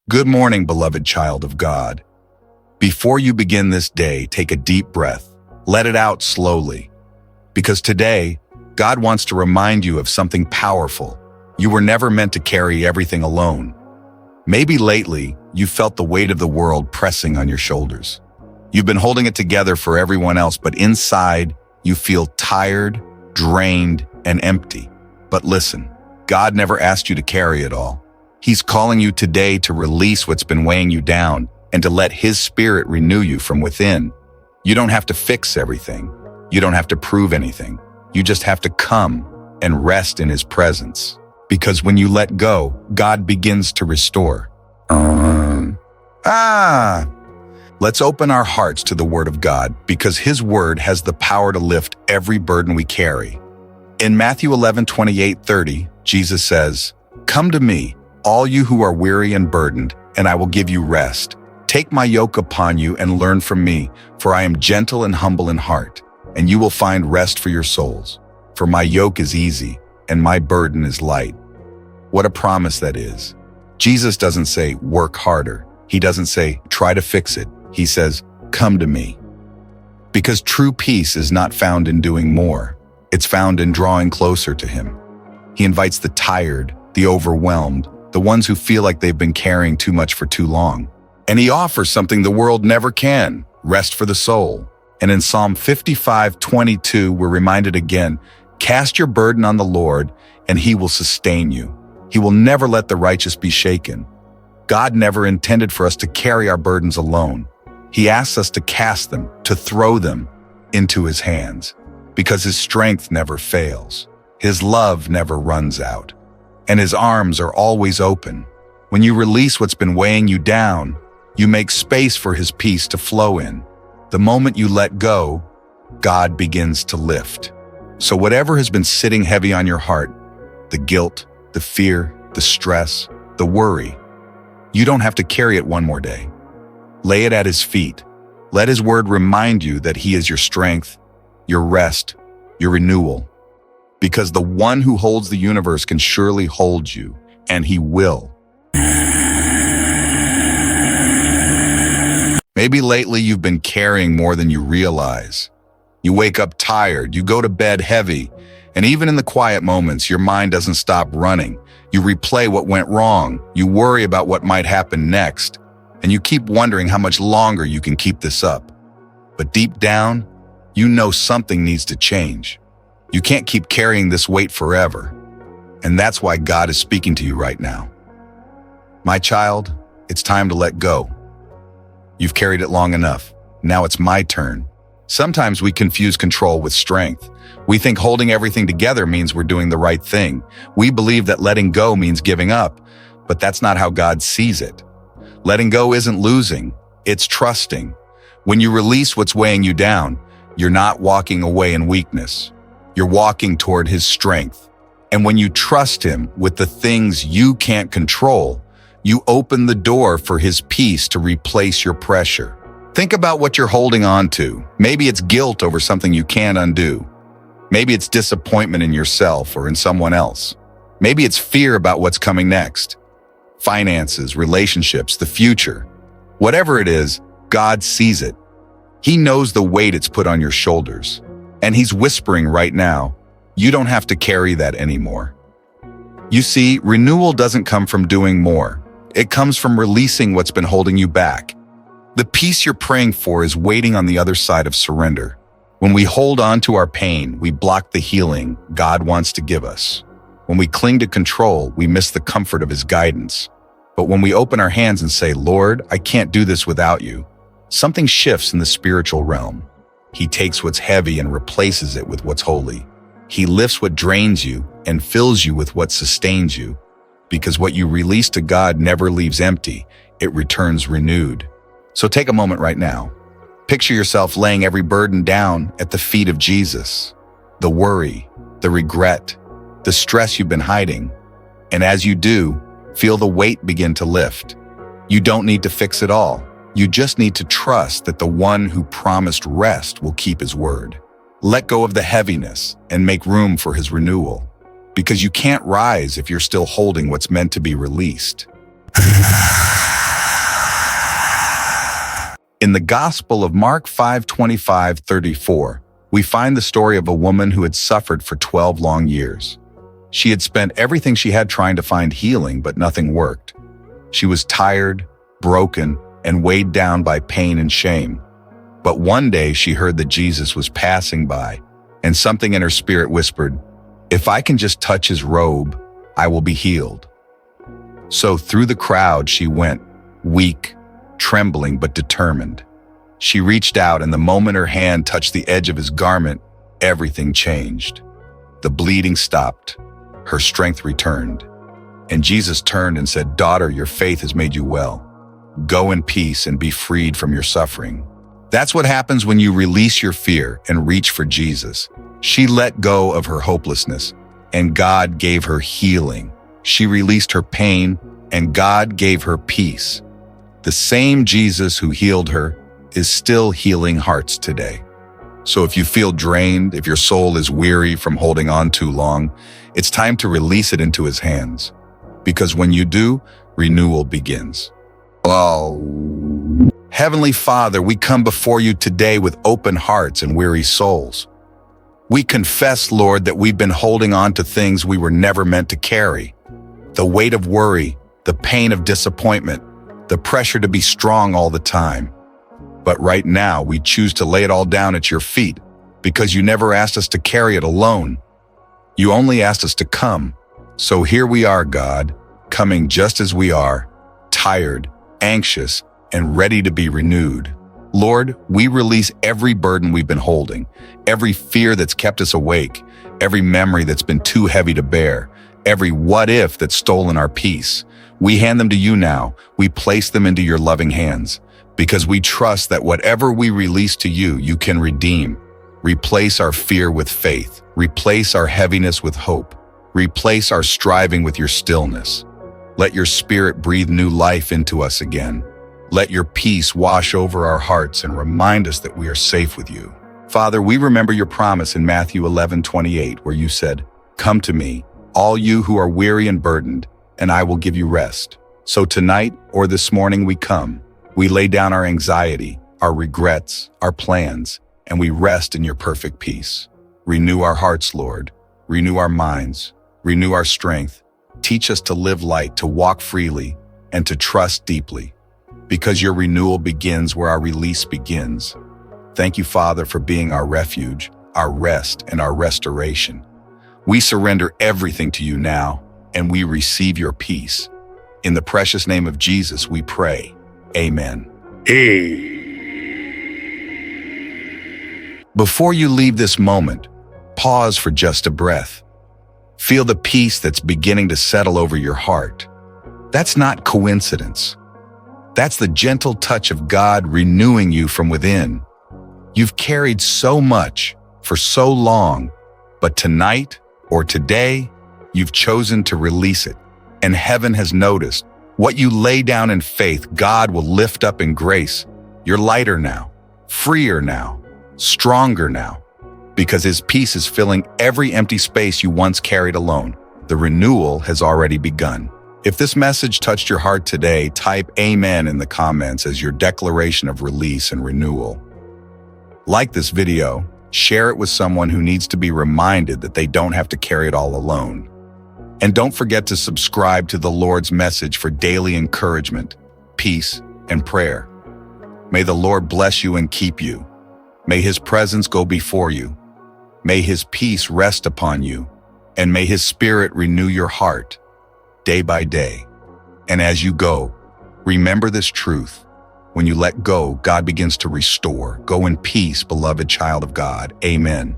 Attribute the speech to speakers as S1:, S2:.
S1: Good morning, beloved child of God. Before you begin this day, take a deep breath. Let it out slowly. Because today, God wants to remind you of something powerful. You were never meant to carry everything alone. Maybe lately, you felt the weight of the world pressing on your shoulders. You've been holding it together for everyone else, but inside, you feel tired, drained, and empty. But listen, God never asked you to carry it all. He's calling you today to release what's been weighing you down and to let His Spirit renew you from within. You don't have to fix everything. You don't have to prove anything. You just have to come and rest in His presence. Because when you let go, God begins to restore. Let's open our hearts to the Word of God because His Word has the power to lift every burden we carry. In Matthew 11:28-30, Jesus says, "Come to me, all you who are weary and burdened, and I will give you rest. Take my yoke upon you and learn from me, for I am gentle and humble in heart, and you will find rest for your souls. For my yoke is easy, and my burden is light." What a promise that is. Jesus doesn't say, work harder. He doesn't say, try to fix it. He says, come to me. Because true peace is not found in doing more. It's found in drawing closer to Him. He invites the tired, the overwhelmed, the ones who feel like they've been carrying too much for too long. And He offers something the world never can, rest for the soul. And in Psalm 55:22, we're reminded again, cast your burden on the Lord, and He will sustain you. He will never let the righteous be shaken. God never intended for us to carry our burdens alone. He asks us to cast them, to throw them into His hands, because His strength never fails. His love never runs out, and His arms are always open. When you release what's been weighing you down, you make space for His peace to flow in. The moment you let go, God begins to lift. So whatever has been sitting heavy on your heart, the guilt, the fear, the stress, the worry, you don't have to carry it one more day. Lay it at His feet. Let His word remind you that He is your strength, your rest, your renewal. Because the one who holds the universe can surely hold you, and He will. Maybe lately you've been carrying more than you realize. You wake up tired, you go to bed heavy, and even in the quiet moments, your mind doesn't stop running. You replay what went wrong, you worry about what might happen next, and you keep wondering how much longer you can keep this up. But deep down, you know something needs to change. You can't keep carrying this weight forever. And that's why God is speaking to you right now. My child, it's time to let go. You've carried it long enough. Now it's my turn. Sometimes we confuse control with strength. We think holding everything together means we're doing the right thing. We believe that letting go means giving up, but that's not how God sees it. Letting go isn't losing, it's trusting. When you release what's weighing you down, you're not walking away in weakness. You're walking toward His strength. And when you trust Him with the things you can't control, you open the door for His peace to replace your pressure. Think about what you're holding on to. Maybe it's guilt over something you can't undo. Maybe it's disappointment in yourself or in someone else. Maybe it's fear about what's coming next. Finances, relationships, the future. Whatever it is, God sees it. He knows the weight it's put on your shoulders. And He's whispering right now, you don't have to carry that anymore. You see, renewal doesn't come from doing more. It comes from releasing what's been holding you back. The peace you're praying for is waiting on the other side of surrender. When we hold on to our pain, we block the healing God wants to give us. When we cling to control, we miss the comfort of His guidance. But when we open our hands and say, Lord, I can't do this without you, something shifts in the spiritual realm. He takes what's heavy and replaces it with what's holy. He lifts what drains you and fills you with what sustains you. Because what you release to God never leaves empty, it returns renewed. So take a moment right now. Picture yourself laying every burden down at the feet of Jesus. The worry, the regret, the stress you've been hiding. And as you do, feel the weight begin to lift. You don't need to fix it all. You just need to trust that the one who promised rest will keep His word. Let go of the heaviness and make room for His renewal. Because you can't rise if you're still holding what's meant to be released. In the Gospel of Mark 5:25-34, we find the story of a woman who had suffered for 12 long years. She had spent everything she had trying to find healing, but nothing worked. She was tired, broken, and weighed down by pain and shame. But one day she heard that Jesus was passing by, and something in her spirit whispered, "If I can just touch his robe, I will be healed." So through the crowd she went, weak, trembling but determined. She reached out, and the moment her hand touched the edge of his garment, everything changed. The bleeding stopped. Her strength returned. And Jesus turned and said, "Daughter, your faith has made you well. Go in peace and be freed from your suffering." That's what happens when you release your fear and reach for Jesus. She let go of her hopelessness, and God gave her healing. She released her pain, and God gave her peace. The same Jesus who healed her is still healing hearts today. So if you feel drained, if your soul is weary from holding on too long, it's time to release it into his hands. Because when you do, renewal begins. Oh, Heavenly Father, we come before you today with open hearts and weary souls. We confess, Lord, that we've been holding on to things we were never meant to carry. The weight of worry, the pain of disappointment, the pressure to be strong all the time. But right now, we choose to lay it all down at your feet because you never asked us to carry it alone. You only asked us to come. So here we are, God, coming just as we are, tired, anxious, and ready to be renewed. Lord, we release every burden we've been holding, every fear that's kept us awake, every memory that's been too heavy to bear, every what if that's stolen our peace. We hand them to you now. We place them into your loving hands because we trust that whatever we release to you, you can redeem. Replace our fear with faith. Replace our heaviness with hope. Replace our striving with your stillness. Let your spirit breathe new life into us again. Let your peace wash over our hearts and remind us that we are safe with you. Father, we remember your promise in Matthew 11:28, where you said, "Come to me, all you who are weary and burdened, and I will give you rest." So tonight or this morning we come. We lay down our anxiety, our regrets, our plans, and we rest in your perfect peace. Renew our hearts, Lord. Renew our minds. Renew our strength. Teach us to live light, to walk freely, and to trust deeply. Because your renewal begins where our release begins. Thank you, Father, for being our refuge, our rest, and our restoration. We surrender everything to you now, and we receive your peace. In the precious name of Jesus, we pray. Amen. Before you leave this moment, pause for just a breath. Feel the peace that's beginning to settle over your heart. That's not coincidence. That's the gentle touch of God renewing you from within. You've carried so much for so long, but tonight or today, you've chosen to release it. And heaven has noticed. What you lay down in faith, God will lift up in grace. You're lighter now, freer now, stronger now, because his peace is filling every empty space you once carried alone. The renewal has already begun. If this message touched your heart today, type Amen in the comments as your declaration of release and renewal. Like this video, share it with someone who needs to be reminded that they don't have to carry it all alone. And don't forget to subscribe to the Lord's message for daily encouragement, peace, and prayer. May the Lord bless you and keep you. May his presence go before you. May his peace rest upon you. And may his spirit renew your heart day by day. And as you go, remember this truth. When you let go, God begins to restore. Go in peace, beloved child of God. Amen.